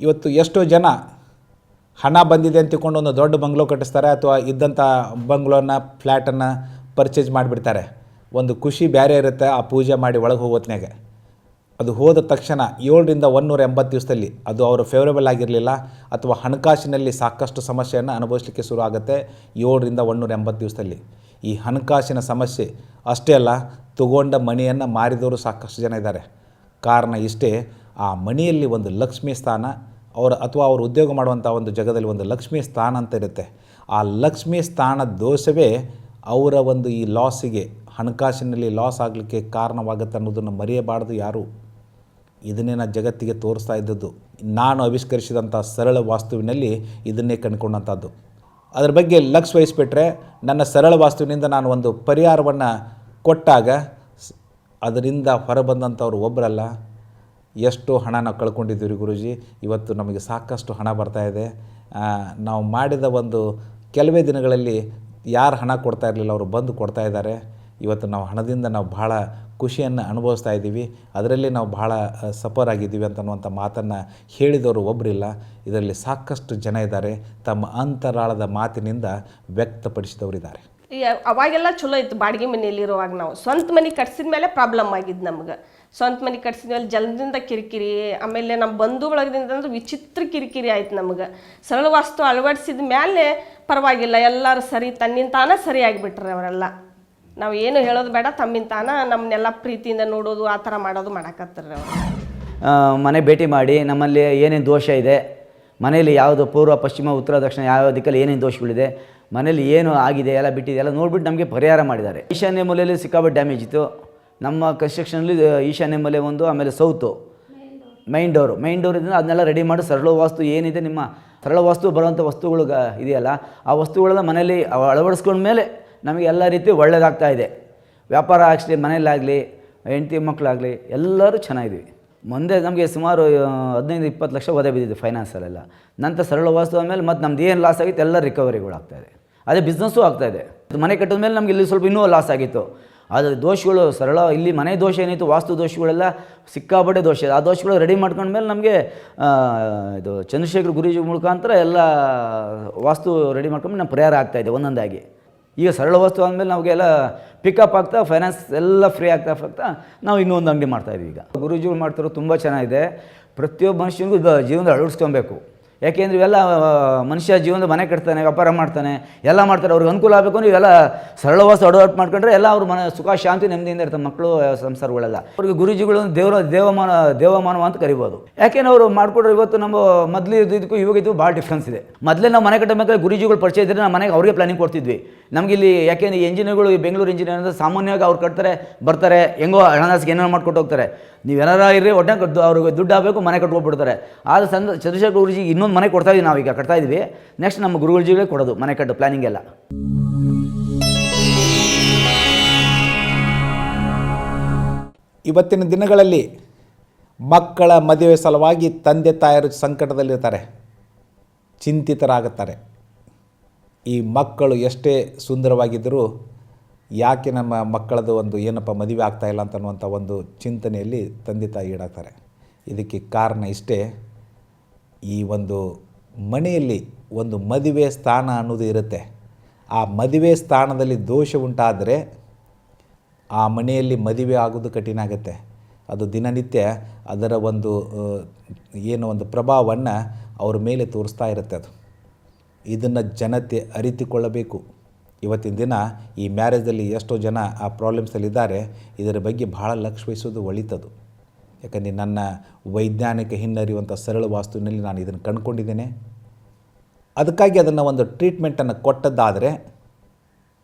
ಇವತ್ತು ಎಷ್ಟೋ ಜನ ಹಣ ಬಂದಿದೆ ಅಂತ ತಿಳ್ಕೊಂಡು ಒಂದು ದೊಡ್ಡ ಬಂಗ್ಲೋ ಕಟ್ಟಿಸ್ತಾರೆ ಅಥವಾ ಇದ್ದಂಥ ಬಂಗ್ಲೋನ ಫ್ಲ್ಯಾಟನ್ನು ಪರ್ಚೇಸ್ ಮಾಡಿಬಿಡ್ತಾರೆ. ಒಂದು ಖುಷಿ ಬೇರೆ ಇರುತ್ತೆ ಆ ಪೂಜೆ ಮಾಡಿ ಒಳಗೆ ಹೋಗೋತ್ನಾಗ. ಅದು ಹೋದ ತಕ್ಷಣ 7 ರಿಂದ 180 ದಿವಸದಲ್ಲಿ ಅದು ಅವರು ಫೇವರೇಬಲ್ ಆಗಿರಲಿಲ್ಲ ಅಥವಾ ಹಣಕಾಸಿನಲ್ಲಿ ಸಾಕಷ್ಟು ಸಮಸ್ಯೆಯನ್ನು ಅನುಭವಿಸಲಿಕ್ಕೆ ಶುರು ಆಗುತ್ತೆ 7 ರಿಂದ 180 ದಿವಸದಲ್ಲಿ. ಈ ಹಣಕಾಸಿನ ಸಮಸ್ಯೆ ಅಷ್ಟೇ ಅಲ್ಲ, ತಗೊಂಡ ಮಣಿಯನ್ನು ಮಾರಿದವರು ಸಾಕಷ್ಟು ಜನ ಇದ್ದಾರೆ. ಕಾರಣ ಇಷ್ಟೇ, ಆ ಮಣಿಯಲ್ಲಿ ಒಂದು ಲಕ್ಷ್ಮೀ ಸ್ಥಾನ ಅವರು ಉದ್ಯೋಗ ಮಾಡುವಂಥ ಒಂದು ಜಾಗದಲ್ಲಿ ಒಂದು ಲಕ್ಷ್ಮೀ ಸ್ಥಾನ ಅಂತ ಇರುತ್ತೆ. ಆ ಲಕ್ಷ್ಮೀ ಸ್ಥಾನ ದೋಷವೇ ಅವರ ಒಂದು ಈ ಲಾಸಿಗೆ, ಹಣಕಾಸಿನಲ್ಲಿ ಲಾಸ್ ಆಗಲಿಕ್ಕೆ ಕಾರಣವಾಗುತ್ತೆ ಅನ್ನೋದನ್ನು ಮರೆಯಬಾರ್ದು ಯಾರು. ಇದನ್ನೇ ನಾನು ಜಗತ್ತಿಗೆ ತೋರಿಸ್ತಾ ಇದ್ದದ್ದು. ನಾನು ಆವಿಷ್ಕರಿಸಿದಂಥ ಸರಳ ವಾಸ್ತುವಿನಲ್ಲಿ ಇದನ್ನೇ ಕಂಡುಕೊಂಡಂಥದ್ದು. ಅದರ ಬಗ್ಗೆ ಲಕ್ಷ್ಯ ವಹಿಸಿಬಿಟ್ರೆ, ನನ್ನ ಸರಳ ವಾಸ್ತುವಿನಿಂದ ನಾನು ಒಂದು ಪರಿಹಾರವನ್ನು ಕೊಟ್ಟಾಗ ಅದರಿಂದ ಹೊರಬಂದಂಥವ್ರು ಒಬ್ಬರಲ್ಲ, ಎಷ್ಟೋ ಹಣ ನಾವು ಕಳ್ಕೊಂಡಿದ್ದೀವಿ ಗುರೂಜಿ. ಇವತ್ತು ನಮಗೆ ಸಾಕಷ್ಟು ಹಣ ಬರ್ತಾಯಿದೆ. ನಾವು ಮಾಡಿದ ಒಂದು ಕೆಲವೇ ದಿನಗಳಲ್ಲಿ ಯಾರು ಹಣ ಕೊಡ್ತಾ ಇರಲಿಲ್ಲ ಅವರು ಬಂದು ಕೊಡ್ತಾ ಇದ್ದಾರೆ. ಇವತ್ತು ನಾವು ಹಣದಿಂದ ನಾವು ಭಾಳ ಖುಷಿಯನ್ನು ಅನುಭವಿಸ್ತಾ ಇದ್ದೀವಿ, ಅದರಲ್ಲಿ ನಾವು ಭಾಳ ಸಫರ್ ಆಗಿದ್ದೀವಿ ಅಂತನ್ನುವಂಥ ಮಾತನ್ನು ಹೇಳಿದವರು ಒಬ್ಬರಿಲ್ಲ. ಇದರಲ್ಲಿ ಸಾಕಷ್ಟು ಜನ ಇದ್ದಾರೆ, ತಮ್ಮ ಅಂತರಾಳದ ಮಾತಿನಿಂದ ವ್ಯಕ್ತಪಡಿಸಿದವರಿದ್ದಾರೆ. ಅವಾಗೆಲ್ಲ ಚಲೋ ಇತ್ತು. ಬಾಡಿಗೆ ಮನೆಯಲ್ಲಿರುವಾಗ ನಾವು ಸ್ವಂತ ಮನೆ ಕಟ್ಸಿದ ಮೇಲೆ ಪ್ರಾಬ್ಲಮ್ ಆಗಿದ್ದು ನಮ್ಗೆ. ಸ್ವಂತ ಮನೆ ಕಟ್ಸಿದ ಮೇಲೆ ಜಲದಿಂದ ಕಿರಿಕಿರಿ, ಆಮೇಲೆ ನಮ್ಮ ಬಂಧು ಬಳಗದಿಂದ ಅಂದ್ರೆ ವಿಚಿತ್ರ ಕಿರಿಕಿರಿ ಆಯ್ತು ನಮ್ಗೆ. ಸರಳ ವಾಸ್ತು ಅಳವಡಿಸಿದ ಮೇಲೆ ಪರವಾಗಿಲ್ಲ, ಎಲ್ಲರೂ ಸರಿ ತನ್ನಿಂತಾನ ಸರಿಯಾಗಿಬಿಟ್ರೆ ಅವರೆಲ್ಲ. ನಾವು ಏನು ಹೇಳೋದು ಬೇಡ, ತಮ್ಮಿಂತಾನ ನಮ್ಮನ್ನೆಲ್ಲ ಪ್ರೀತಿಯಿಂದ ನೋಡೋದು ಆ ಥರ ಮಾಡೋದು ಮಾಡಕತ್ತಾರ್ರಿ ಅವರು. ಮನೆ ಭೇಟಿ ಮಾಡಿ ನಮ್ಮಲ್ಲಿ ಏನೇನು ದೋಷ ಇದೆ, ಮನೆಯಲ್ಲಿ ಯಾವುದು ಪೂರ್ವ ಪಶ್ಚಿಮ ಉತ್ತರ ದಕ್ಷಿಣ ಯಾವ ದಿಕ್ಕಲ್ಲಿ ಏನೇನು ದೋಷಗಳಿದೆ, ಮನೇಲಿ ಏನು ಆಗಿದೆ ಎಲ್ಲ ಬಿಟ್ಟಿದೆ ಎಲ್ಲ ನೋಡಿಬಿಟ್ಟು ನಮಗೆ ಪರಿಹಾರ ಮಾಡಿದ್ದಾರೆ. ಈಶಾನ್ಯ ಮೂಲೆಯಲ್ಲಿ ಸಿಕ್ಕಾಪಟ್ಟೆ ಡ್ಯಾಮೇಜ್ ಇತ್ತು. ನಮ್ಮ ಕನ್ಸ್ಟ್ರಕ್ಷನಲ್ಲಿ ಈಶಾನ್ಯ ಮೂಲೆ ಒಂದು, ಆಮೇಲೆ ಸೌತು ಮೈನ್ ಡೋರ್ ಇದನ್ನು ಅದನ್ನೆಲ್ಲ ರೆಡಿ ಮಾಡಿ ಸರಳ ವಾಸ್ತು ಏನಿದೆ ನಿಮ್ಮ ಸರಳ ವಾಸ್ತು ಬರುವಂಥ ವಸ್ತುಗಳು ಇದೆಯಲ್ಲ, ಆ ವಸ್ತುಗಳೆಲ್ಲ ಮನೇಲಿ ಅಳವಡಿಸ್ಕೊಂಡ್ಮೇಲೆ ನಮಗೆ ಎಲ್ಲ ರೀತಿ ಒಳ್ಳೆಯದಾಗ್ತಾ ಇದೆ. ವ್ಯಾಪಾರ ಆಗಲಿ, ಮನೆಯಲ್ಲಾಗಲಿ, ಹೆಂಡತಿ ಮಕ್ಕಳಾಗಲಿ ಎಲ್ಲರೂ ಚೆನ್ನಾಗಿದ್ದೀವಿ. ಮುಂದೆ ನಮಗೆ ಸುಮಾರು 15-20 ಲಕ್ಷ ಒದೆ ಬಿದ್ದಿದೆ ಫೈನಾನ್ಸಲ್ಲೆಲ್ಲ. ನಂತರ ಸರಳ ವಾಸ್ತು ಆದಮೇಲೆ ಮತ್ತು ನಮ್ದು ಏನು ಲಾಸ್ ಆಗಿತ್ತು ಎಲ್ಲ ರಿಕವರಿಗಳಾಗ್ತಾಯಿದೆ. ಅದೇ ಬಿಸ್ನೆಸ್ಸು ಆಗ್ತಾಯಿದೆ. ಮನೆ ಕಟ್ಟಿದ ಮೇಲೆ ನಮಗೆ ಇಲ್ಲಿ ಸ್ವಲ್ಪ ಇನ್ನೂ ಲಾಸ್ ಆಗಿತ್ತು. ಅದು ದೋಷಗಳು ಸರಳ ಇಲ್ಲಿ ಮನೆ ದೋಷ ಏನಿತ್ತು, ವಾಸ್ತು ದೋಷಗಳೆಲ್ಲ ಸಿಕ್ಕಾಪಟ್ಟೆ ದೋಷ ಇದೆ. ಆ ದೋಷಗಳು ರೆಡಿ ಮಾಡ್ಕೊಂಡ್ಮೇಲೆ ನಮಗೆ ಇದು ಚಂದ್ರಶೇಖರ್ ಗುರೂಜಿ ಮುಖಾಂತರ ಎಲ್ಲ ವಾಸ್ತು ರೆಡಿ ಮಾಡ್ಕೊಂಡು ನಮ್ಮ ಪರಿಹಾರ ಆಗ್ತಾಯಿದೆ ಒಂದೊಂದಾಗಿ. ಈಗ ಸರಳ ವಸ್ತು ಆದಮೇಲೆ ನಮಗೆಲ್ಲ ಪಿಕಪ್ ಆಗ್ತಾ ಫೈನಾನ್ಸ್ ಎಲ್ಲ ಫ್ರೀ ಆಗ್ತಾ ನಾವು ಇನ್ನೂ ಒಂದು ಅಂಗಡಿ ಮಾಡ್ತಾಯಿದ್ವಿ. ಈಗ ಗುರೂಜಿಗಳು ಮಾಡ್ತಿರೋ ತುಂಬ ಚೆನ್ನಾಗಿದೆ. ಪ್ರತಿಯೊಬ್ಬ ಮನುಷ್ಯನಿಗೂ ಜೀವನದಲ್ಲಿ ಅಳವಡಿಸ್ಕೊಬೇಕು. ಯಾಕೆಂದರೆ ಇವೆಲ್ಲ ಮನುಷ್ಯ ಜೀವನದ ಮನೆ ಕಟ್ತಾನೆ, ವ್ಯಾಪಾರ ಮಾಡ್ತಾನೆ, ಎಲ್ಲ ಮಾಡ್ತಾರೆ. ಅವ್ರಿಗೆ ಅನುಕೂಲ ಆಗಬೇಕು ಅಂದರೆ ಇವೆಲ್ಲ ಸರಳ ವಸ್ತು ಅಡಾಪ್ಟ್ ಮಾಡ್ಕೊಂಡ್ರೆ ಎಲ್ಲ ಅವ್ರ ಮನೆ ಸುಖ ಶಾಂತಿ ನೆಮ್ಮದಿಯಿಂದ ಇರ್ತಾರೆ, ಮಕ್ಕಳು ಸಂಸಾರಗಳೆಲ್ಲ. ಅವ್ರಿಗೆ ಗುರೂಜಿಗಳು ದೇವಮಾನವ ಅಂತ ಕರಿಬೋದು. ಯಾಕೆಂದ್ರೆ ಅವರು ಮಾಡಿಕೊಡ್ರೆ ಇವತ್ತು ನಮ್ಮ ಮೊದಲು ಇದಕ್ಕೂ ಇವಾಗಿದ್ದು ಭಾಳ ಡಿಫ್ರೆನ್ಸ್ ಇದೆ. ಮೊದಲೇ ನಾವು ಮನೆ ಕಟ್ಟಬೇಕಾದ್ರೆ ಗುರೂಜಿಗಳು ಪರಿಚಯ ಇದ್ದರೆ ನಾವು ಮನೆಗೆ ಅವ್ರಿಗೆ ಪ್ಲಾನಿಂಗ್ ಕೊಡ್ತಿದ್ವಿ. ನಮಗೆ ಇಲ್ಲಿ ಯಾಕೆಂದರೆ ಇಂಜಿನಿಯರ್ಗಳು ಬೆಂಗಳೂರು ಇಂಜಿನಿಯರ್ ಅಂದರೆ ಸಾಮಾನ್ಯವಾಗಿ ಅವ್ರು ಕಟ್ತಾರೆ, ಬರ್ತಾರೆ, ಹೆಂಗೋ ಹಣದಾಸಿಗೆ ಏನಾರು ಮಾಡ್ಕೊಟ್ಟು ಹೋಗ್ತಾರೆ. ನೀವೇನಾರ ಇರ್ರಿ ಒಟ್ಟೆ ಅವ್ರಿಗೆ ದುಡ್ಡು ಆಗಬೇಕು, ಮನೆ ಕಟ್ಕೊಬಿಡ್ತಾರೆ. ಆದರೆ ಚಂದ್ರಶೇಖರ್ ಗುರೂಜಿಗೆ ಇನ್ನೊಂದು ಮನೆ ಕೊಡ್ತಾ ಇದ್ದೀವಿ, ನಾವೀಗ ಕಟ್ತಾ ಇದ್ವಿ. ನೆಕ್ಸ್ಟ್ ನಮ್ಮ ಗುರುಗಳಿಗಳೇ ಕೊಡೋದು ಮನೆ ಕಟ್ಟು ಪ್ಲಾನಿಂಗ್ ಎಲ್ಲ. ಇವತ್ತಿನ ದಿನಗಳಲ್ಲಿ ಮಕ್ಕಳ ಮದುವೆ ಸಲುವಾಗಿ ತಂದೆ ತಾಯರು ಸಂಕಟದಲ್ಲಿರ್ತಾರೆ, ಚಿಂತಿತರಾಗುತ್ತಾರೆ. ಈ ಮಕ್ಕಳು ಎಷ್ಟೇ ಸುಂದರವಾಗಿದ್ದರೂ ಯಾಕೆ ನಮ್ಮ ಮಕ್ಕಳದು ಒಂದು ಏನಪ್ಪ ಮದುವೆ ಆಗ್ತಾಯಿಲ್ಲ ಅಂತನ್ನುವಂಥ ಒಂದು ಚಿಂತನೆಯಲ್ಲಿ ತಂದೆ ತಾಯಿ ಈಡಾಗ್ತಾರೆ. ಇದಕ್ಕೆ ಕಾರಣ ಇಷ್ಟೇ, ಈ ಒಂದು ಮನೆಯಲ್ಲಿ ಒಂದು ಮದುವೆ ಸ್ಥಾನ ಅನ್ನೋದು ಇರುತ್ತೆ. ಆ ಮದುವೆ ಸ್ಥಾನದಲ್ಲಿ ದೋಷ ಉಂಟಾದರೆ ಆ ಮನೆಯಲ್ಲಿ ಮದುವೆ ಆಗೋದು ಕಠಿಣ ಆಗುತ್ತೆ. ಅದು ದಿನನಿತ್ಯ ಅದರ ಒಂದು ಒಂದು ಪ್ರಭಾವವನ್ನು ಅವ್ರ ಮೇಲೆ ತೋರಿಸ್ತಾ ಇರುತ್ತೆ. ಅದು ಇದನ್ನು ಜನತೆ ಅರಿತುಕೊಳ್ಳಬೇಕು. ಇವತ್ತಿನ ದಿನ ಈ ಮ್ಯಾರೇಜಲ್ಲಿ ಎಷ್ಟೋ ಜನ ಆ ಪ್ರಾಬ್ಲಮ್ಸಲ್ಲಿದ್ದಾರೆ. ಇದರ ಬಗ್ಗೆ ಭಾಳ ಲಕ್ಷ್ಯ ವಹಿಸೋದು ಒಳಿತದು. ಯಾಕಂದರೆ ನನ್ನ ವೈಜ್ಞಾನಿಕ ಹಿನ್ನರಿಯುವಂಥ ಸರಳ ವಾಸ್ತುವಿನಲ್ಲಿ ನಾನು ಇದನ್ನು ಕಂಡುಕೊಂಡಿದ್ದೇನೆ. ಅದಕ್ಕಾಗಿ ಅದನ್ನು ಒಂದು ಟ್ರೀಟ್ಮೆಂಟನ್ನು ಕೊಟ್ಟದ್ದಾದರೆ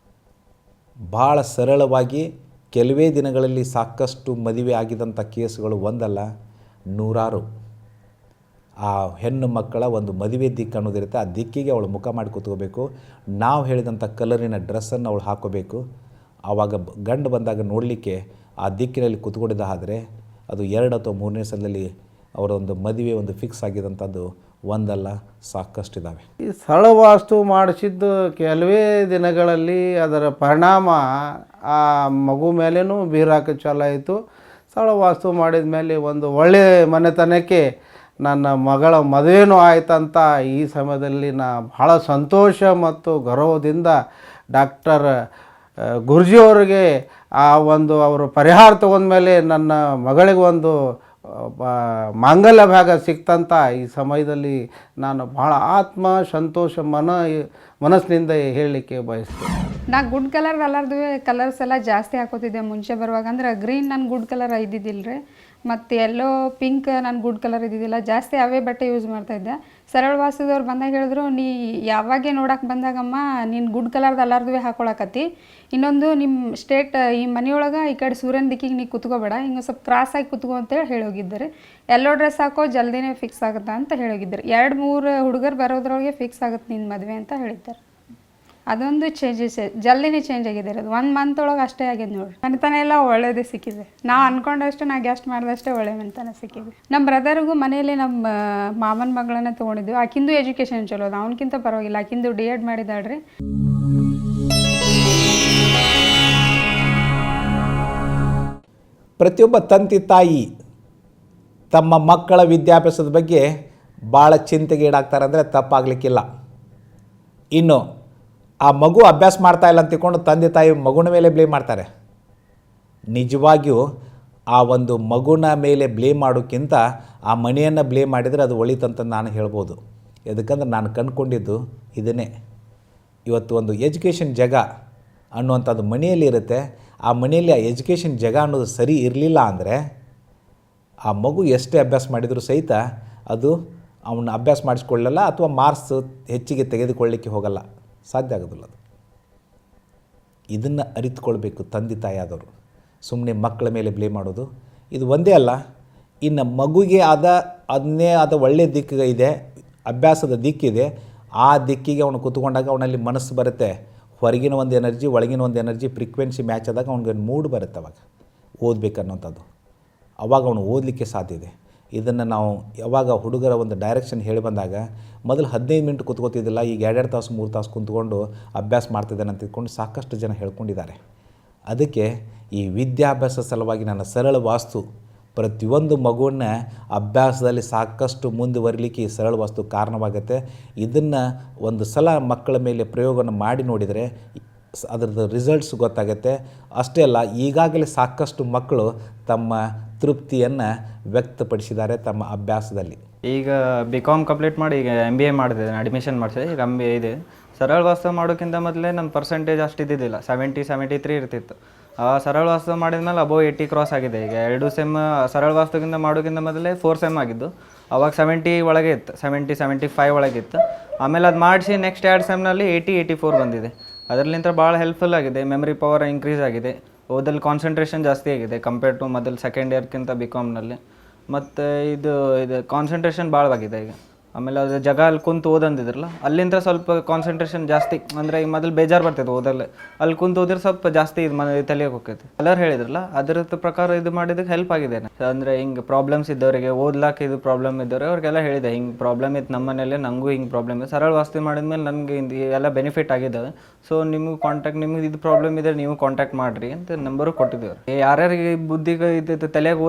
ಭಾಳ ಸರಳವಾಗಿ ಕೆಲವೇ ದಿನಗಳಲ್ಲಿ ಸಾಕಷ್ಟು ಮದುವೆ ಆಗಿದಂಥ ಕೇಸುಗಳು ಒಂದಲ್ಲ ನೂರಾರು. ಆ ಹೆಣ್ಣು ಮಕ್ಕಳ ಒಂದು ಮದುವೆ ದಿಕ್ಕು ಅನ್ನೋದಿರುತ್ತೆ, ಆ ದಿಕ್ಕಿಗೆ ಅವಳು ಮುಖ ಮಾಡಿ ಕೂತ್ಕೋಬೇಕು. ನಾವು ಹೇಳಿದಂಥ ಕಲರಿನ ಡ್ರೆಸ್ಸನ್ನು ಅವಳು ಹಾಕೋಬೇಕು. ಆವಾಗ ಗಂಡು ಬಂದಾಗ ನೋಡಲಿಕ್ಕೆ ಆ ದಿಕ್ಕಿನಲ್ಲಿ ಕೂತ್ಕೊಂಡಿದ್ದ ಆದರೆ ಅದು 2 ಅಥವಾ 3ನೇ ಸಲದಲ್ಲಿ ಅವರ ಒಂದು ಮದುವೆ ಒಂದು ಫಿಕ್ಸ್ ಆಗಿದಂಥದ್ದು ಒಂದಲ್ಲ ಸಾಕಷ್ಟಿದ್ದಾವೆ. ಈ ಸರಳವಾಸ್ತು ಮಾಡಿಸಿದ್ದು ಕೆಲವೇ ದಿನಗಳಲ್ಲಿ ಅದರ ಪರಿಣಾಮ ಆ ಮಗು ಮೇಲೇನೂ ಬೀರಾಕ ಚಾಲು ಆಯಿತು. ಸರಳವಾಸ್ತು ಮಾಡಿದ ಮೇಲೆ ಒಂದು ಒಳ್ಳೆಯ ಮನೆತನಕ್ಕೆ ನನ್ನ ಮಗಳ ಮದುವೆನೂ ಆಯ್ತಂತ ಈ ಸಮಯದಲ್ಲಿ ನಾ ಭಾಳ ಸಂತೋಷ ಮತ್ತು ಗೌರವದಿಂದ ಡಾಕ್ಟರ್ ಗುರ್ಜಿಯವರಿಗೆ ಆ ಒಂದು ಅವರು ಪರಿಹಾರ ತಗೊಂಡ್ಮೇಲೆ ನನ್ನ ಮಗಳಿಗೆ ಒಂದು ಮಾಂಗಲ್ಯ ಭಾಗ ಸಿಕ್ತಂತ ಈ ಸಮಯದಲ್ಲಿ ನಾನು ಭಾಳ ಆತ್ಮ ಸಂತೋಷ ಮನಸ್ಸಿನಿಂದ ಹೇಳಲಿಕ್ಕೆ ಬಯಸ್ತೇನೆ. ನಾ ಗುಡ್ ಕಲರ್ ಕಲರ್ಸ್ ಎಲ್ಲ ಜಾಸ್ತಿ ಹಾಕೋತಿದ್ದೆ ಮುಂಚೆ ಬರುವಾಗ. ಅಂದ್ರೆ ಗ್ರೀನ್ ನನ್ನ ಗುಡ್ ಕಲರ್ ಇದ್ದಿದ್ದಿಲ್ಲ ರೀ, ಮತ್ತು ಎಲ್ಲೋ ಪಿಂಕ್ ನನ್ನ ಗುಡ್ ಕಲರ್ ಇದ್ದಿದ್ದಿಲ್ಲ. ಜಾಸ್ತಿ ಅವೇ ಬಟ್ಟೆ ಯೂಸ್ ಮಾಡ್ತಾಯಿದ್ದೆ. ಸರಳ ವಾಸ್ತುದವ್ರು ಬಂದಾಗ ಹೇಳಿದ್ರು, ನೀ ಯಾವಾಗೇ ನೋಡಕ್ಕೆ ಬಂದಾಗಮ್ಮ ನೀನು ಗುಡ್ ಕಲರ್ದು ಎಲ್ಲಾರ್ದು ಹಾಕೊಳಕತ್ತಿ, ಇನ್ನೊಂದು ನಿಮ್ಮ ಸ್ಟೇಟ್ ಈ ಮನೆಯೊಳಗೆ ಈ ಕಡೆ ಸೂರ್ಯನ ದಿಕ್ಕಿಗೆ ನೀ ಕುತ್ಕೋಬೇಡ, ಹಿಂಗೆ ಸ್ವಲ್ಪ ಕ್ರಾಸಾಗಿ ಕುತ್ಕೋ ಅಂತೇಳಿ ಹೇಳೋಗಿದ್ದಾರೆ. ಎಲ್ಲೋ ಡ್ರೆಸ್ ಹಾಕೋ ಜಲ್ದಿನೇ ಫಿಕ್ಸ್ ಆಗುತ್ತಾ ಅಂತ ಹೇಳೋಗಿದ್ದಾರೆ. 2-3 ಹುಡುಗರು ಬರೋದ್ರೊಳಗೆ ಫಿಕ್ಸ್ ಆಗುತ್ತೆ ನಿನ್ನ ಮದುವೆ ಅಂತ ಹೇಳಿದ್ದಾರೆ. ಅದೊಂದು ಚೇಂಜಸ್ ಜಲ್ದಿನೇ ಚೇಂಜ್ ಆಗಿದೆ. ಅದು 1 ಮಂತ್ ಒಳಗೆ ಅಷ್ಟೇ ಆಗಿದೆ ನೋಡ್ರಿ. ಮನೆತನ ಎಲ್ಲ ಒಳ್ಳೇದೇ ಸಿಕ್ಕಿದೆ. ನಾವು ಅಂದ್ಕೊಂಡಷ್ಟು ನಾ ಗೆಸ್ಟ್ ಮಾಡಿದಷ್ಟೇ ಒಳ್ಳೆ ಮನೆತನ ಸಿಕ್ಕಿದೆ. ನಮ್ಮ ಬ್ರದರ್ಗೂ ಮನೆಯಲ್ಲಿ ನಮ್ಮ ಮಾಮನ ಮಗಳನ್ನ ತೊಗೊಂಡಿದ್ವಿ. ಆಕಿಂದು ಎಜುಕೇಷನ್ ಚಲೋ ಅದು, ಅವನಕ್ಕಿಂತ ಪರವಾಗಿಲ್ಲ. ಆಕಿಂದು D.Ed ಮಾಡಿದಾಳ್ರಿ. ಪ್ರತಿಯೊಬ್ಬ ತಂದೆ ತಾಯಿ ತಮ್ಮ ಮಕ್ಕಳ ವಿದ್ಯಾಭ್ಯಾಸದ ಬಗ್ಗೆ ಭಾಳ ಚಿಂತೆಗೆ ಈಡಾಗ್ತಾರೆ ಅಂದರೆ ತಪ್ಪಾಗಲಿಕ್ಕಿಲ್ಲ. ಇನ್ನು ಆ ಮಗು ಅಭ್ಯಾಸ ಮಾಡ್ತಾ ಇಲ್ಲ ಅಂತ ತಿಳ್ಕೊಂಡು ತಂದೆ ತಾಯಿ ಮಗುನ ಮೇಲೆ ಬ್ಲೇಮ್ ಮಾಡ್ತಾರೆ. ನಿಜವಾಗಿಯೂ ಆ ಒಂದು ಮಗುನ ಮೇಲೆ ಬ್ಲೇಮ್ ಮಾಡೋಕ್ಕಿಂತ ಆ ಮನೆಯನ್ನು ಬ್ಲೇಮ್ ಮಾಡಿದರೆ ಅದು ಒಳಿತಂತ ನಾನು ಹೇಳ್ಬೋದು. ಯಾಕಂದ್ರೆ ನಾನು ಕಂಡುಕೊಂಡಿದ್ದು ಇದನ್ನೇ. ಇವತ್ತು ಒಂದು ಎಜುಕೇಷನ್ ಜಗ ಅನ್ನುವಂಥದ್ದು ಮನೆಯಲ್ಲಿ ಇರುತ್ತೆ. ಆ ಮನೆಯಲ್ಲಿ ಆ ಎಜುಕೇಷನ್ ಜಗ ಅನ್ನೋದು ಸರಿ ಇರಲಿಲ್ಲ ಅಂದರೆ ಆ ಮಗು ಎಷ್ಟೇ ಅಭ್ಯಾಸ ಮಾಡಿದರೂ ಸಹಿತ ಅದು ಅವನ್ನ ಅಭ್ಯಾಸ ಮಾಡಿಸ್ಕೊಳ್ಳಲ್ಲ, ಅಥವಾ ಮಾರ್ಕ್ಸ್ ಹೆಚ್ಚಿಗೆ ತೆಗೆದುಕೊಳ್ಳಲಿಕ್ಕೆ ಹೋಗಲ್ಲ, ಸಾಧ್ಯ ಆಗೋದಿಲ್ಲ. ಅದು ಇದನ್ನು ಅರಿತುಕೊಳ್ಬೇಕು ತಂದೆ ತಾಯಿ ಆದವರು. ಸುಮ್ಮನೆ ಮಕ್ಕಳ ಮೇಲೆ ಬ್ಲೇಮ್ ಮಾಡೋದು ಇದು ಒಂದೇ ಅಲ್ಲ. ಇನ್ನು ಮಗುಗೆ ಅದನ್ನೇ ಆದ ಒಳ್ಳೆಯ ದಿಕ್ಕು ಇದೆ, ಅಭ್ಯಾಸದ ದಿಕ್ಕಿದೆ. ಆ ದಿಕ್ಕಿಗೆ ಅವನು ಕೂತ್ಕೊಂಡಾಗ ಅವನಲ್ಲಿ ಮನಸ್ಸು ಬರುತ್ತೆ. ಹೊರಗಿನ ಒಂದು ಎನರ್ಜಿ, ಒಳಗಿನ ಒಂದು ಎನರ್ಜಿ ಫ್ರೀಕ್ವೆನ್ಸಿ ಮ್ಯಾಚ್ ಆದಾಗ ಅವ್ನಿಗೆ ಮೂಡ್ ಬರುತ್ತೆ. ಅವಾಗ ಓದಬೇಕನ್ನೋಂಥದ್ದು ಅವಾಗ ಅವನು ಓದಲಿಕ್ಕೆ ಸಾಧ್ಯ ಇದೆ. ಇದನ್ನು ನಾವು ಯಾವಾಗ ಹುಡುಗರ ಒಂದು ಡೈರೆಕ್ಷನ್ ಹೇಳಿ ಬಂದಾಗ ಮೊದಲು 15 ಮಿನಿಟ್ ಕೂತ್ಕೋತಿದ್ದಿಲ್ಲ, ಈಗ 2-2 ತಾಸು 3 ತಾಸು ಕುಂತ್ಕೊಂಡು ಅಭ್ಯಾಸ ಮಾಡ್ತಿದ್ದಾನೆ ಅಂತ ತಿಳ್ಕೊಂಡು ಸಾಕಷ್ಟು ಜನ ಹೇಳ್ಕೊಂಡಿದ್ದಾರೆ. ಅದಕ್ಕೆ ಈ ವಿದ್ಯಾಭ್ಯಾಸ ಸಲುವಾಗಿ ನನ್ನ ಸರಳ ವಾಸ್ತು ಪ್ರತಿಯೊಂದು ಮಗುವನ್ನ ಅಭ್ಯಾಸದಲ್ಲಿ ಸಾಕಷ್ಟು ಮುಂದುವರಿಲಿಕ್ಕೆ ಈ ಸರಳ ವಾಸ್ತು ಕಾರಣವಾಗುತ್ತೆ. ಇದನ್ನು ಒಂದು ಸಲ ಮಕ್ಕಳ ಮೇಲೆ ಪ್ರಯೋಗವನ್ನು ಮಾಡಿ ನೋಡಿದರೆ ಅದರದ್ದು ರಿಸಲ್ಟ್ಸ್ ಗೊತ್ತಾಗುತ್ತೆ. ಅಷ್ಟೇ ಅಲ್ಲ, ಈಗಾಗಲೇ ಸಾಕಷ್ಟು ಮಕ್ಕಳು ತಮ್ಮ ತೃಪ್ತಿಯನ್ನು ವ್ಯಕ್ತಪಡಿಸಿದ್ದಾರೆ ತಮ್ಮ ಅಭ್ಯಾಸದಲ್ಲಿ. ಈಗ BCom ಕಂಪ್ಲೀಟ್ ಮಾಡಿ ಈಗ MBA ಮಾಡಿದೆ, ಅಡ್ಮಿಷನ್ ಮಾಡಿಸಿದೆ. ಈಗ MBA ಇದೆ. ಸರಳ ವಾಸ್ತು ಮಾಡೋಕ್ಕಿಂತ ಮೊದಲೇ ನನ್ನ ಪರ್ಸೆಂಟೇಜ್ ಅಷ್ಟು ಇದ್ದಿದ್ದಿಲ್ಲ, 70-73 ಇರ್ತಿತ್ತು. ಆ ಸರಳ ವಾಸ್ತು ಮಾಡಿದ್ಮೇಲೆ ಅಬೋವ್ 80 ಕ್ರಾಸ್ ಆಗಿದೆ. ಈಗ 2 ಸೆಮ್ ಸರಳ ವಾಸ್ತುಗಿಂತ ಮಾಡೋಕ್ಕಿಂತ ಮೊದಲೇ 4 ಸೆಮ್ ಆಗಿದ್ದು. ಅವಾಗ 70 ಒಳಗೆ ಇತ್ತು, 70-75 ಒಳಗಿತ್ತು. ಆಮೇಲೆ ಅದು ಮಾಡಿಸಿ ನೆಕ್ಸ್ಟ್ 2 ಸೆಮ್ನಲ್ಲಿ 80-84 ಬಂದಿದೆ. ಅದರಲ್ಲಿಂದ ಭಾಳ ಹೆಲ್ಪ್ಫುಲ್ ಆಗಿದೆ. ಮೆಮರಿ ಪವರ್ ಇನ್ಕ್ರೀಸ್ ಆಗಿದೆ. ಓದಲ್ಲಿ ಕಾನ್ಸಂಟ್ರೇಷನ್ ಜಾಸ್ತಿ ಆಗಿದೆ ಕಂಪೇರ್ ಟು ಮೊದಲು ಸೆಕೆಂಡ್ ಇಯರ್ಗಿಂತ BComನಲ್ಲಿ. ಮತ್ತು ಇದು ಕಾನ್ಸಂಟ್ರೇಷನ್ ಭಾಳವಾಗಿದೆ ಈಗ. ಆಮೇಲೆ ಅದು ಜಾಗ ಅಲ್ಲಿ ಕುಂತು ಓದಂದಿದ್ರಲ್ಲ, ಅಲ್ಲಿಂದ ಸ್ವಲ್ಪ ಕಾನ್ಸಂಟ್ರೇಷನ್ ಜಾಸ್ತಿ. ಅಂದರೆ ಈಗ ಮೊದಲು ಬೇಜಾರು ಬರ್ತಿತ್ತು ಓದಲ್ಲೇ, ಅಲ್ಲಿ ಕುಂತು ಓದಿದ್ರೆ ಸ್ವಲ್ಪ ಜಾಸ್ತಿ ಇದು ತಲೆಗೆ ಹೋಗ್ತೈತಿ. ಕಲರ್ ಹೇಳಿದ್ರಲ್ಲ, ಅದರ ಪ್ರಕಾರ ಇದು ಮಾಡಿದ್ದಕ್ಕೆ ಹೆಲ್ಪ್ ಆಗಿದೆ. ಅಂದರೆ ಹಿಂಗೆ ಪ್ರಾಬ್ಲಮ್ಸ್ ಇದ್ದವರಿಗೆ, ಓದ್ಲಾಕ ಇದು ಪ್ರಾಬ್ಲಮ್ ಇದ್ದವ್ರಿಗೆ ಅವ್ರಿಗೆಲ್ಲ ಹೇಳಿದೆ, ಹಿಂಗೆ ಪ್ರಾಬ್ಲಮ್ ಇತ್ತು ನಮ್ಮ ಮನೇಲಿ, ನನಗೂ ಹಿಂಗೆ ಪ್ರಾಬ್ಲಮ್ ಇದೆ. ಸರಳ ವಾಸ್ತು ಮಾಡಿದ್ಮೇಲೆ ನನಗೆ ಎಲ್ಲ ಬೆನಿಫಿಟ್ ಆಗಿದ್ದಾವೆ. ಸೊ ನಿಮಗೆ ಇದು ಪ್ರಾಬ್ಲಮ್ ಇದ್ದರೆ ನೀವು ಕಾಂಟ್ಯಾಕ್ಟ್ ಮಾಡಿರಿ ಅಂತ ನಂಬರು ಕೊಟ್ಟಿದ್ದೇವೆ. ಯಾರ್ಯಾರಿಗೆ ಬುದ್ಧಿಗೆ ಇದು ತಲೆಗೆ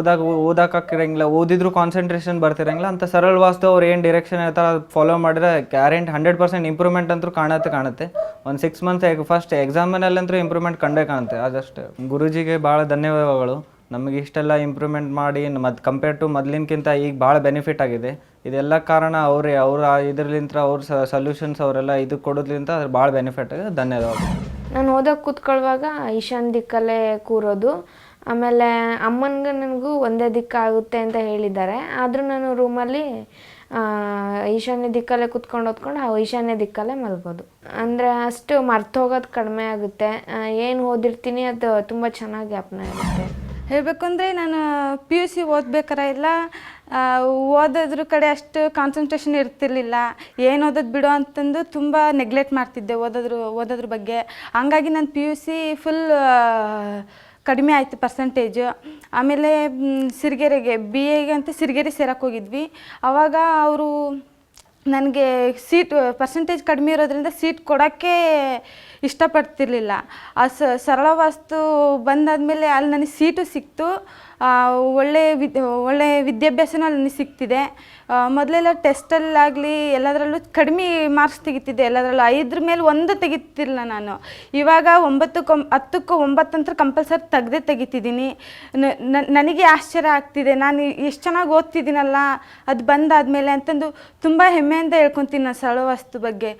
ಓದಾಕಿರಂಗಿಲ್ಲ, ಓದಿದ್ರು ಕಾನ್ಸಂಟ್ರೇಷನ್ ಬರ್ತಿರಂಗಿಲ್ಲ ಅಂತ ಸರಳ ವಾಸ್ತು ಅವ್ರು ಏನು ಡೈರೆಕ್ಷನ್ ಥರ ಫಾಲೋ ಮಾಡಿದ್ರೆ ಗ್ಯಾರಂಟಿ 100% ಇಂಪ್ರೂವ್ಮೆಂಟ್ ಅಂತೂ ಕಾಣುತ್ತೆ. ಒಂದು 6 ಮಂತ್ಸ್ ಫಸ್ಟ್ ಎಕ್ಸಾಮಿನಲ್ಲಂತೂ ಇಂಪ್ರೂವ್ಮೆಂಟ್ ಕಂಡೇ ಕಾಣುತ್ತೆ. ಅದಷ್ಟೇ. ಗುರುಜಿಗೆ ಭಾಳ ಧನ್ಯವಾದಗಳು. ನಮಗೆ ಇಷ್ಟೆಲ್ಲ ಇಂಪ್ರೂವ್ಮೆಂಟ್ ಮಾಡಿ ಕಂಪೇರ್ ಟು ಮೊದಲಿನಕ್ಕಿಂತ ಈಗ ಭಾಳ ಬೆನಿಫಿಟ್ ಆಗಿದೆ. ಇದೆಲ್ಲ ಕಾರಣ ಅವರೇ. ಇದರಲಿಂತ ಅವ್ರ ಸೊಲ್ಯೂಷನ್ಸ್ ಅವರೆಲ್ಲ ಇದು ಕೊಡೋದ್ರಿಂದ ಅದ್ರ ಭಾಳ ಬೆನಿಫಿಟ್ ಆಗಿದೆ. ಧನ್ಯವಾದಗಳು. ನಾನು ಓದೋಕ್ಕೆ ಕೂತ್ಕೊಳ್ಳುವಾಗ ಈಶಾನ್ಯ ದಿಕ್ಕಲ್ಲೇ ಕೂರೋದು. ಆಮೇಲೆ ಅಮ್ಮನಿಗೆ ನನಗೂ ಒಂದೇ ದಿಕ್ಕಾಗುತ್ತೆ ಅಂತ ಹೇಳಿದ್ದಾರೆ. ಆದರೂ ನಾನು ರೂಮಲ್ಲಿ ಈಶಾನ್ಯ ದಿಕ್ಕಲ್ಲೇ ಕೂತ್ಕೊಂಡು ಓದ್ಕೊಂಡು ಈಶಾನ್ಯ ದಿಕ್ಕಲ್ಲೇ ಮಲ್ಬೋದು. ಅಂದರೆ ಅಷ್ಟು ಮರ್ತು ಹೋಗೋದು ಕಡಿಮೆ ಆಗುತ್ತೆ. ಏನು ಓದಿರ್ತೀನಿ ಅದು ತುಂಬ ಚೆನ್ನಾಗಿ ಜ್ಞಾಪನ ಇರುತ್ತೆ. ಹೇಳಬೇಕಂದ್ರೆ ನಾನು PUC ಓದ್ಬೇಕಾರೆ ಎಲ್ಲ ಓದೋದ್ರ ಕಡೆ ಅಷ್ಟು ಕಾನ್ಸಂಟ್ರೇಷನ್ ಇರ್ತಿರ್ಲಿಲ್ಲ. ಏನು ಓದೋದು ಬಿಡು ಅಂತಂದು ತುಂಬ ನೆಗ್ಲೆಕ್ಟ್ ಮಾಡ್ತಿದ್ದೆ ಓದೋದ್ರ ಬಗ್ಗೆ. ಹಂಗಾಗಿ ನಾನು PUC ಫುಲ್ ಕಡಿಮೆ ಆಯಿತು ಪರ್ಸೆಂಟೇಜು. ಆಮೇಲೆ ಸಿರಿಗೆರೆಗೆ BAಗೆ ಅಂತ ಸಿರಿಗೆರೆ ಸೇರಕ್ಕೆ ಹೋಗಿದ್ವಿ. ಆವಾಗ ಅವರು ನನಗೆ ಸೀಟ್ ಪರ್ಸೆಂಟೇಜ್ ಕಡಿಮೆ ಇರೋದ್ರಿಂದ ಸೀಟ್ ಕೊಡೋಕ್ಕೆ ಇಷ್ಟಪಡ್ತಿರ್ಲಿಲ್ಲ. ಆ ಸರಳ ವಾಸ್ತು ಬಂದಾದಮೇಲೆ ಅಲ್ಲಿ ನನಗೆ ಸೀಟು ಸಿಕ್ತು. ಒಳ್ಳೆ ವಿದ್ಯಾಭ್ಯಾಸನೂ ಅಲ್ಲಿ ನನಗೆ ಸಿಗ್ತಿದೆ. ಮೊದಲೆಲ್ಲ ಟೆಸ್ಟಲ್ಲಾಗಲಿ ಎಲ್ಲದರಲ್ಲೂ ಕಡಿಮೆ ಮಾರ್ಕ್ಸ್ ತೆಗಿತಿದ್ದೆ, ಎಲ್ಲದರಲ್ಲೂ 5 ಮೇಲೆ 1 ತೆಗಿತಿಲ್ಲ ನಾನು. ಇವಾಗ 10ಕ್ಕೆ 9 ಅಂತ ಕಂಪಲ್ಸರಿ ತೆಗಿತಿದ್ದೀನಿ. ನನಗೆ ಆಶ್ಚರ್ಯ ಆಗ್ತಿದೆ, ನಾನು ಎಷ್ಟು ಚೆನ್ನಾಗಿ ಓದ್ತಿದ್ದೀನಲ್ಲ ಅದು ಬಂದಾದಮೇಲೆ ಅಂತಂದು ತುಂಬ ಹೆಮ್ಮೆಯಿಂದ ಹೇಳ್ಕೊತೀನಿ ನಾನು ಸರಳ ವಾಸ್ತು ಬಗ್ಗೆ.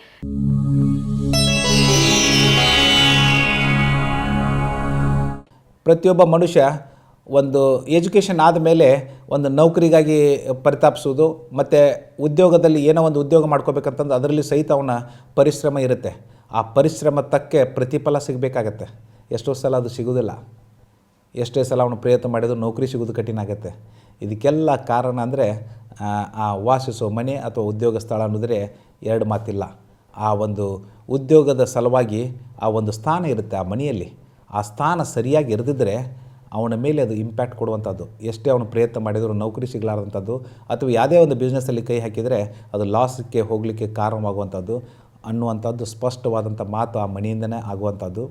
ಪ್ರತಿಯೊಬ್ಬ ಮನುಷ್ಯ ಒಂದು ಎಜುಕೇಷನ್ ಆದಮೇಲೆ ಒಂದು ನೌಕರಿಗಾಗಿ ಪರಿತಾಪಿಸೋದು ಮತ್ತು ಉದ್ಯೋಗದಲ್ಲಿ ಏನೋ ಒಂದು ಉದ್ಯೋಗ ಮಾಡ್ಕೋಬೇಕಂತಂದು ಅದರಲ್ಲಿ ಸಹಿತ ಅವನ ಪರಿಶ್ರಮ ಇರುತ್ತೆ. ಆ ಪರಿಶ್ರಮ ತಕ್ಕೆ ಪ್ರತಿಫಲ ಸಿಗಬೇಕಾಗತ್ತೆ. ಎಷ್ಟೋ ಸಲ ಅದು ಸಿಗೋದಿಲ್ಲ. ಎಷ್ಟೇ ಸಲ ಅವನು ಪ್ರಯತ್ನ ಮಾಡಿದ್ರು ನೌಕರಿ ಸಿಗೋದು ಕಠಿಣ ಆಗುತ್ತೆ. ಇದಕ್ಕೆಲ್ಲ ಕಾರಣ ಅಂದರೆ ಆ ವಾಸಿಸೋ ಮನೆ ಅಥವಾ ಉದ್ಯೋಗ ಸ್ಥಳ ಅನ್ನೋದ್ರೆ 2 ಮಾತಿಲ್ಲ. ಆ ಒಂದು ಉದ್ಯೋಗದ ಸಲುವಾಗಿ ಆ ಒಂದು ಸ್ಥಾನ ಇರುತ್ತೆ ಆ ಮನೆಯಲ್ಲಿ. ಆ ಸ್ಥಾನ ಸರಿಯಾಗಿ ಇರದಿದ್ದರೆ ಅವನ ಮೇಲೆ ಅದು ಇಂಪ್ಯಾಕ್ಟ್ ಕೊಡುವಂಥದ್ದು. ಎಷ್ಟೇ ಅವನು ಪ್ರಯತ್ನ ಮಾಡಿದರೂ ನೌಕರಿ ಸಿಗಲಾರ್ದಂಥದ್ದು ಅಥವಾ ಯಾವುದೇ ಒಂದು ಬಿಸ್ನೆಸ್ಸಲ್ಲಿ ಕೈ ಹಾಕಿದರೆ ಅದು ಲಾಸ್ಗೆ ಹೋಗಲಿಕ್ಕೆ ಕಾರಣವಾಗುವಂಥದ್ದು ಅನ್ನುವಂಥದ್ದು ಸ್ಪಷ್ಟವಾದಂಥ ಮಾತು ಆ ಮನೆಯಿಂದನೇ ಆಗುವಂಥದ್ದು.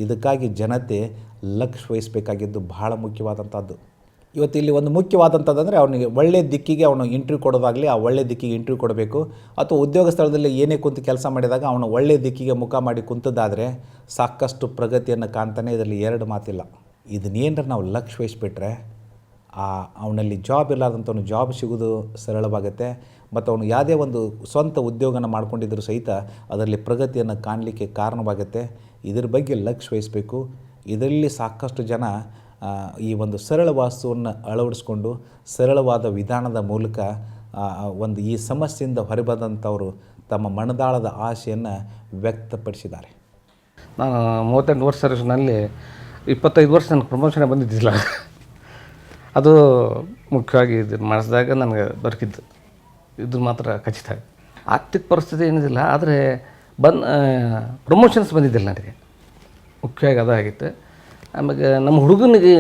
ಇದಕ್ಕಾಗಿ ಜನತೆ ಲಕ್ಷ್ಯ ವಹಿಸಬೇಕಾಗಿದ್ದು ಬಹಳ ಮುಖ್ಯವಾದಂಥದ್ದು. ಇವತ್ತು ಇಲ್ಲಿ ಒಂದು ಮುಖ್ಯವಾದಂಥದ್ದಂದರೆ ಅವನಿಗೆ ಒಳ್ಳೆಯ ದಿಕ್ಕಿಗೆ ಅವನು ಇಂಟರ್ವ್ಯೂ ಕೊಡೋದಾಗಲಿ ಆ ಒಳ್ಳೆಯ ದಿಕ್ಕಿಗೆ ಇಂಟರ್ವ್ಯೂ ಕೊಡಬೇಕು. ಅಥವಾ ಉದ್ಯೋಗ ಸ್ಥಳದಲ್ಲಿ ಏನೇ ಕುಂತು ಕೆಲಸ ಮಾಡಿದಾಗ ಅವನು ಒಳ್ಳೆಯ ದಿಕ್ಕಿಗೆ ಮುಖ ಮಾಡಿ ಕುಂತದ್ದಾದರೆ ಸಾಕಷ್ಟು ಪ್ರಗತಿಯನ್ನು ಕಾಣ್ತಾನೆ. ಇದರಲ್ಲಿ 2 ಮಾತಿಲ್ಲ. ಇದನ್ನೇನರ ನಾವು ಲಕ್ಷ್ಯ ವಹಿಸ್ಬಿಟ್ರೆ ಅವನಲ್ಲಿ ಜಾಬ್ ಇರಲಾರ್ದಂಥವನು ಜಾಬ್ ಸಿಗೋದು ಸರಳವಾಗುತ್ತೆ. ಮತ್ತು ಅವನು ಯಾವುದೇ ಒಂದು ಸ್ವಂತ ಉದ್ಯೋಗನ ಮಾಡ್ಕೊಂಡಿದ್ದರೂ ಸಹಿತ ಅದರಲ್ಲಿ ಪ್ರಗತಿಯನ್ನು ಕಾಣಲಿಕ್ಕೆ ಕಾರಣವಾಗುತ್ತೆ. ಇದರ ಬಗ್ಗೆ ಲಕ್ಷ್ಯ ವಹಿಸಬೇಕು. ಇದರಲ್ಲಿ ಸಾಕಷ್ಟು ಜನ ಈ ಒಂದು ಸರಳ ವಾಸ್ತುವನ್ನು ಅಳವಡಿಸ್ಕೊಂಡು ಸರಳವಾದ ವಿಧಾನದ ಮೂಲಕ ಒಂದು ಈ ಸಮಸ್ಯೆಯಿಂದ ಹೊರಬಂದಂಥವರು ತಮ್ಮ ಮನದಾಳದ ಆಸೆಯನ್ನು ವ್ಯಕ್ತಪಡಿಸಿದ್ದಾರೆ. ನಾನು 38 ವರ್ಷ ಸರ್ವಿಸ್ನಲ್ಲಿ 25 ವರ್ಷ ನನಗೆ ಪ್ರಮೋಷನ್ ಬಂದಿದ್ದಿಲ್ಲ. ಅದು ಮುಖ್ಯವಾಗಿ ಇದು ಮಾಡಿಸಿದಾಗ ನನಗೆ ದೊರಕಿದ್ದು ಇದು ಮಾತ್ರ ಖಚಿತ. ಆರ್ಥಿಕ ಪರಿಸ್ಥಿತಿ ಏನಿದಿಲ್ಲ, ಆದರೆ ಪ್ರಮೋಷನ್ಸ್ ಬಂದಿದ್ದಿಲ್ಲ ನನಗೆ. ಮುಖ್ಯವಾಗಿ ಅದಾಗಿತ್ತು. ಆಮೇಲೆ ನಮ್ಮ ಹುಡುಗನಿಗೆ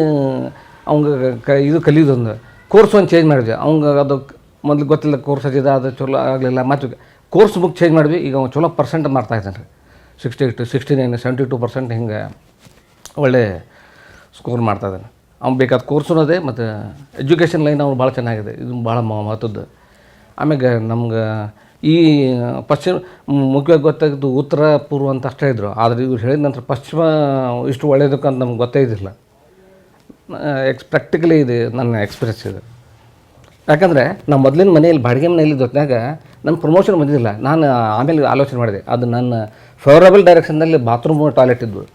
ಅವಂಗೆ ಇದು ಕಲಿಯೋದೊಂದು ಕೋರ್ಸ್ ಒಂದು ಚೇಂಜ್ ಮಾಡಿದ್ವಿ. ಅವಂಗೆ ಅದು ಮೊದಲು ಗೊತ್ತಿಲ್ಲ ಕೋರ್ಸ್ ಅದಿದೆ, ಅದು ಚಲೋ ಆಗಲಿಲ್ಲ. ಮತ್ತು ಕೋರ್ಸ್ ಬುಕ್ ಚೇಂಜ್ ಮಾಡಿದ್ವಿ. ಈಗ ಅವ್ನು ಚಲೋ ಪರ್ಸೆಂಟ್ ಮಾಡ್ತಾಯಿದ್ದಾನೆ ರೀ. 68, 69, 72% ಹಿಂಗೆ ಒಳ್ಳೆ ಸ್ಕೋರ್ ಮಾಡ್ತಾಯಿದ್ದಾನೆ. ಅವ್ನು ಬೇಕಾದ ಕೋರ್ಸೂ ಅದೇ ಮತ್ತು ಎಜುಕೇಷನ್ ಲೈನ್ ಅವ್ನು ಭಾಳ ಚೆನ್ನಾಗಿದೆ. ಇದು ಭಾಳ ಮಹತ್ವದ್ದು. ಆಮ್ಯಾಗೆ ನಮ್ಗೆ ಈ ಪಶ್ಚಿಮ ಮುಖ್ಯವಾಗಿ ಗೊತ್ತಾಗಿದ್ದು ಉತ್ತರ ಪೂರ್ವ ಅಂತ ಅಷ್ಟೇ ಇದ್ದರು. ಆದರೆ ಇವ್ರು ಹೇಳಿದ ನಂತರ ಪಶ್ಚಿಮ ಇಷ್ಟು ಒಳ್ಳೆಯದಕ್ಕಂತ ನಮ್ಗೆ ಗೊತ್ತೇ ಇದ್ದಿಲ್ಲ. ಪ್ರಾಕ್ಟಿಕಲಿ ಇದು ನನ್ನ ಎಕ್ಸ್ಪೀರಿಯನ್ಸ್ ಇದೆ. ಯಾಕಂದರೆ ನಾವು ಮೊದಲಿನ ಮನೆಯಲ್ಲಿ ಬಾಡಿಗೆ ಮನೆಯಲ್ಲಿ ಹೊತ್ನಾಗ ನನ್ನ ಪ್ರಮೋಷನ್ ಬಂದಿದ್ದಿಲ್ಲ. ನಾನು ಆಮೇಲೆ ಆಲೋಚನೆ ಮಾಡಿದೆ. ಅದು ನನ್ನ ಫೇವರಬಲ್ ಡೈರೆಕ್ಷನ್ನಲ್ಲಿ ಬಾತ್ರೂಮ್ ಟಾಯ್ಲೆಟ್ ಇದ್ವು.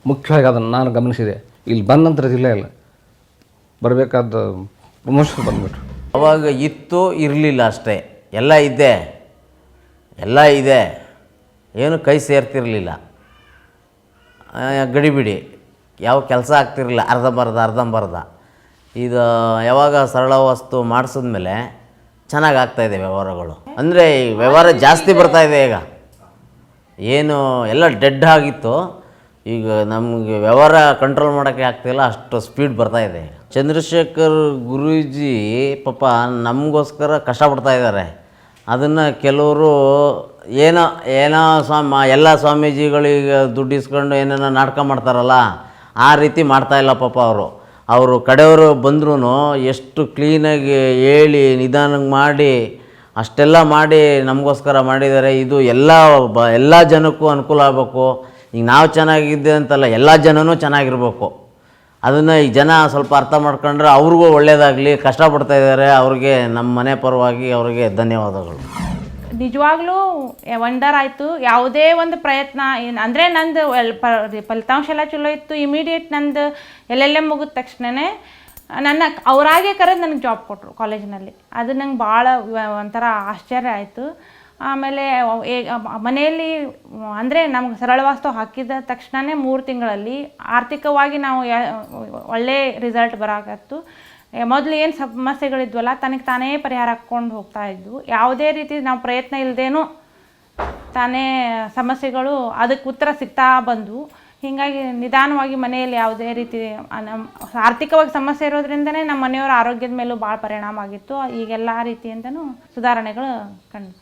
ಮುಖ್ಯವಾಗಿ ಅದನ್ನು ನಾನು ಗಮನಿಸಿದೆ. ಇಲ್ಲಿ ಬಂದ ನಂತರ ಇಲ್ಲ ಬರಬೇಕಾದ ಪ್ರಮೋಷನ್ ಬಂದ್ಬಿಟ್ರು. ಅವಾಗ ಇತ್ತು ಇರಲಿಲ್ಲ ಅಷ್ಟೇ. ಎಲ್ಲ ಇದೆ, ಏನು ಕೈ ಸೇರ್ತಿರಲಿಲ್ಲ. ಗಡಿಬಿಡಿ ಯಾವ ಕೆಲಸ ಆಗ್ತಿರಲಿಲ್ಲ. ಅರ್ಧಂಬರ್ಧ. ಇದು ಯಾವಾಗ ಸರಳ ವಾಸ್ತು ಮಾಡಿಸಿದ್ಮೇಲೆ ಚೆನ್ನಾಗಿ ಆಗ್ತಾಯಿದೆ ವ್ಯವಹಾರಗಳು. ಅಂದರೆ ಈ ವ್ಯವಹಾರ ಜಾಸ್ತಿ ಬರ್ತಾಯಿದೆ. ಈಗ ಏನು ಎಲ್ಲ ಡೆಡ್ ಆಗಿತ್ತು, ಈಗ ನಮಗೆ ವ್ಯವಹಾರ ಕಂಟ್ರೋಲ್ ಮಾಡೋಕ್ಕೆ ಆಗ್ತಿಲ್ಲ, ಅಷ್ಟು ಸ್ಪೀಡ್ ಬರ್ತಾಯಿದೆ. ಚಂದ್ರಶೇಖರ್ ಗುರೂಜಿ ಪಾಪ ನಮಗೋಸ್ಕರ ಕಷ್ಟಪಡ್ತಾ ಇದ್ದಾರೆ. ಅದನ್ನು ಕೆಲವರು ಏನೋ ಎಲ್ಲ ಸ್ವಾಮೀಜಿಗಳಿಗೆ ದುಡ್ಡು ಇಸ್ಕೊಂಡು ಏನೇನೋ ನಾಟಕ ಮಾಡ್ತಾರಲ್ಲ, ಆ ರೀತಿ ಮಾಡ್ತಾಯಿಲ್ಲ ಪಾಪ ಅವರು ಕಡೆಯವರು ಬಂದ್ರೂ ಎಷ್ಟು ಕ್ಲೀನಾಗಿ ಹೇಳಿ ನಿಧಾನಕ್ಕೆ ಮಾಡಿ ಅಷ್ಟೆಲ್ಲ ಮಾಡಿ ನಮಗೋಸ್ಕರ ಮಾಡಿದ್ದಾರೆ. ಇದು ಎಲ್ಲ ಜನಕ್ಕೂ ಅನುಕೂಲ ಆಗಬೇಕು. ಈಗ ನಾವು ಚೆನ್ನಾಗಿದ್ದೆ ಅಂತಲ್ಲ, ಎಲ್ಲ ಜನನೂ ಚೆನ್ನಾಗಿರ್ಬೇಕು. ಅದನ್ನು ಈ ಜನ ಸ್ವಲ್ಪ ಅರ್ಥ ಮಾಡ್ಕೊಂಡ್ರೆ ಅವ್ರಿಗೂ ಒಳ್ಳೆಯದಾಗಲಿ. ಕಷ್ಟಪಡ್ತಾ ಇದ್ದಾರೆ. ಅವ್ರಿಗೆ ನಮ್ಮ ಮನೆ ಪರವಾಗಿ ಅವ್ರಿಗೆ ಧನ್ಯವಾದಗಳು. ನಿಜವಾಗ್ಲೂ ವಂಡರ್ ಆಯಿತು. ಯಾವುದೇ ಒಂದು ಪ್ರಯತ್ನ ಅಂದರೆ ನಂದು ಫಲಿತಾಂಶ ಎಲ್ಲ ಚಲೋ ಇತ್ತು. ಇಮಿಡಿಯೇಟ್ ನಂದು ಎಲ್ಲೆಲ್ಲೇ ಮುಗಿದ ತಕ್ಷಣವೇ ನನ್ನ ಅವರಾಗೆ ಕರೆದು ನನಗೆ ಜಾಬ್ ಕೊಟ್ಟರು ಕಾಲೇಜಿನಲ್ಲಿ. ಅದು ನಂಗೆ ಭಾಳ ಒಂಥರ ಆಶ್ಚರ್ಯ ಆಯಿತು. ಆಮೇಲೆ ಮನೆಯಲ್ಲಿ ಅಂದರೆ ನಮ್ಗೆ ಸರಳ ವಾಸ್ತು ಹಾಕಿದ ತಕ್ಷಣವೇ 3 ತಿಂಗಳಲ್ಲಿ ಆರ್ಥಿಕವಾಗಿ ನಾವು ಒಳ್ಳೆ ರಿಸಲ್ಟ್ ಬರಾಕತ್ತು. ಮೊದಲು ಏನು ಸಮಸ್ಯೆಗಳಿದ್ವಲ್ಲ ತನಗೆ ತಾನೇ ಪರಿಹಾರ ಹಾಕ್ಕೊಂಡು ಹೋಗ್ತಾ ಇದ್ವು. ಯಾವುದೇ ರೀತಿ ನಾವು ಪ್ರಯತ್ನ ಇಲ್ಲದೇನೂ ತಾನೇ ಸಮಸ್ಯೆಗಳು ಅದಕ್ಕೆ ಉತ್ತರ ಸಿಗ್ತಾ ಬಂದವು. ಹೀಗಾಗಿ ನಿಧಾನವಾಗಿ ಮನೆಯಲ್ಲಿ ಯಾವುದೇ ರೀತಿ ನಮ್ಮ ಆರ್ಥಿಕವಾಗಿ ಸಮಸ್ಯೆ ಇರೋದ್ರಿಂದನೇ ನಮ್ಮ ಮನೆಯವರ ಆರೋಗ್ಯದ ಮೇಲೂ ಭಾಳ ಪರಿಣಾಮ ಆಗಿತ್ತು. ಈಗೆಲ್ಲ ರೀತಿಯಿಂದನೂ ಸುಧಾರಣೆಗಳು ಕಂಡು